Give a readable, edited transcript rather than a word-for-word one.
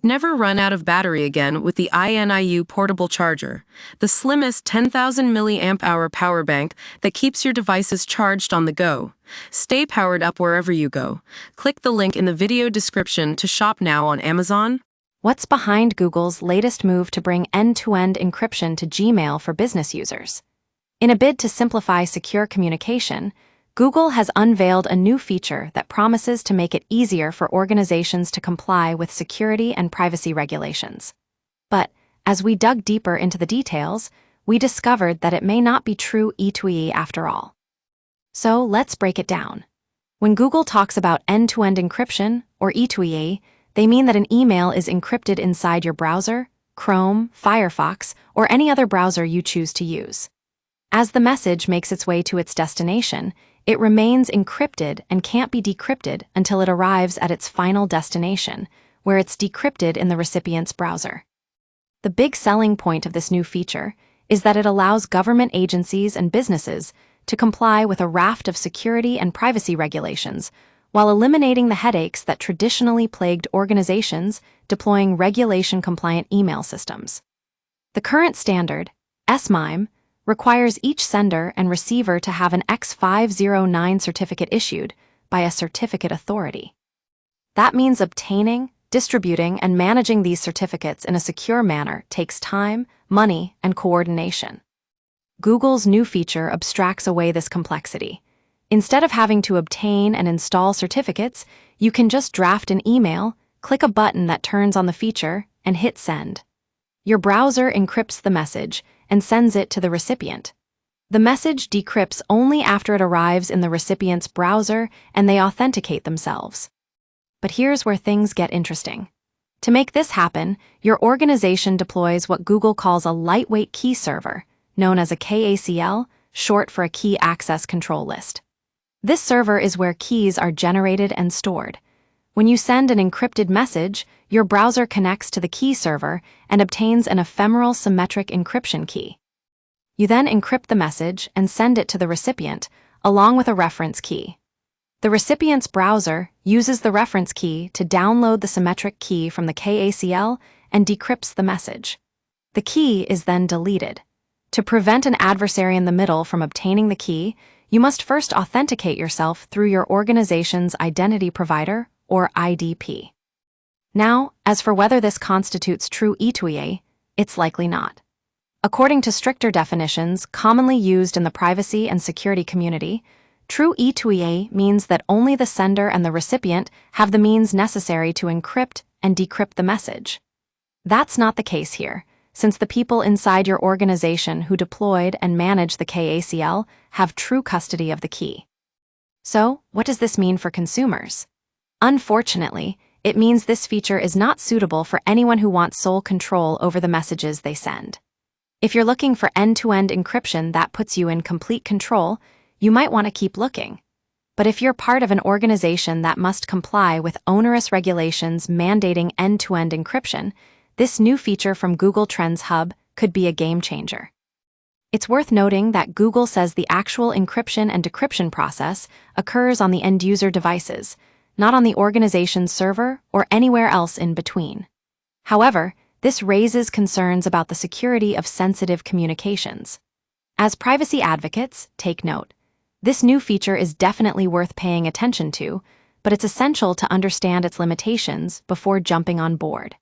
Never run out of battery again with the INIU portable charger, the slimmest 10,000 mAh power bank that keeps your devices charged on the go. Stay powered up wherever you go. Click the link in the video description to shop now on Amazon. What's behind Google's latest move to bring end-to-end encryption to Gmail for business users? In a bid to simplify secure communication, Google has unveiled a new feature that promises to make it easier for organizations to comply with security and privacy regulations. But as we dug deeper into the details, we discovered that it may not be true E2EE after all. So let's break it down. When Google talks about end-to-end encryption, or E2EE, they mean that an email is encrypted inside your browser, Chrome, Firefox, or any other browser you choose to use. As the message makes its way to its destination, it remains encrypted and can't be decrypted until it arrives at its final destination, where it's decrypted in the recipient's browser. The big selling point of this new feature is that it allows government agencies and businesses to comply with a raft of security and privacy regulations while eliminating the headaches that traditionally plagued organizations deploying regulation-compliant email systems. The current standard, SMIME, requires each sender and receiver to have an X509 certificate issued by a certificate authority. That means obtaining, distributing, and managing these certificates in a secure manner takes time, money, and coordination. Google's new feature abstracts away this complexity. Instead of having to obtain and install certificates, you can just draft an email, click a button that turns on the feature, and hit send. Your browser encrypts the message and sends it to the recipient. The message decrypts only after it arrives in the recipient's browser and they authenticate themselves. But here's where things get interesting. To make this happen, your organization deploys what Google calls a lightweight key server, known as a KACL, short for a Key Access Control List. This server is where keys are generated and stored. When you send an encrypted message, your browser connects to the key server and obtains an ephemeral symmetric encryption key. You then encrypt the message and send it to the recipient, along with a reference key. The recipient's browser uses the reference key to download the symmetric key from the KACL and decrypts the message. The key is then deleted. To prevent an adversary in the middle from obtaining the key, you must first authenticate yourself through your organization's identity provider, or IDP. Now, as for whether this constitutes true E2EA, it's likely not. According to stricter definitions commonly used in the privacy and security community, true E2EA means that only the sender and the recipient have the means necessary to encrypt and decrypt the message. That's not the case here, since the people inside your organization who deployed and manage the KACL have true custody of the key. So, what does this mean for consumers? Unfortunately, it means this feature is not suitable for anyone who wants sole control over the messages they send. If you're looking for end-to-end encryption that puts you in complete control, you might want to keep looking. But if you're part of an organization that must comply with onerous regulations mandating end-to-end encryption, this new feature from Google Trends Hub could be a game changer. It's worth noting that Google says the actual encryption and decryption process occurs on the end-user devices, not on the organization's server or anywhere else in between. However, this raises concerns about the security of sensitive communications. As privacy advocates, take note. This new feature is definitely worth paying attention to, but it's essential to understand its limitations before jumping on board.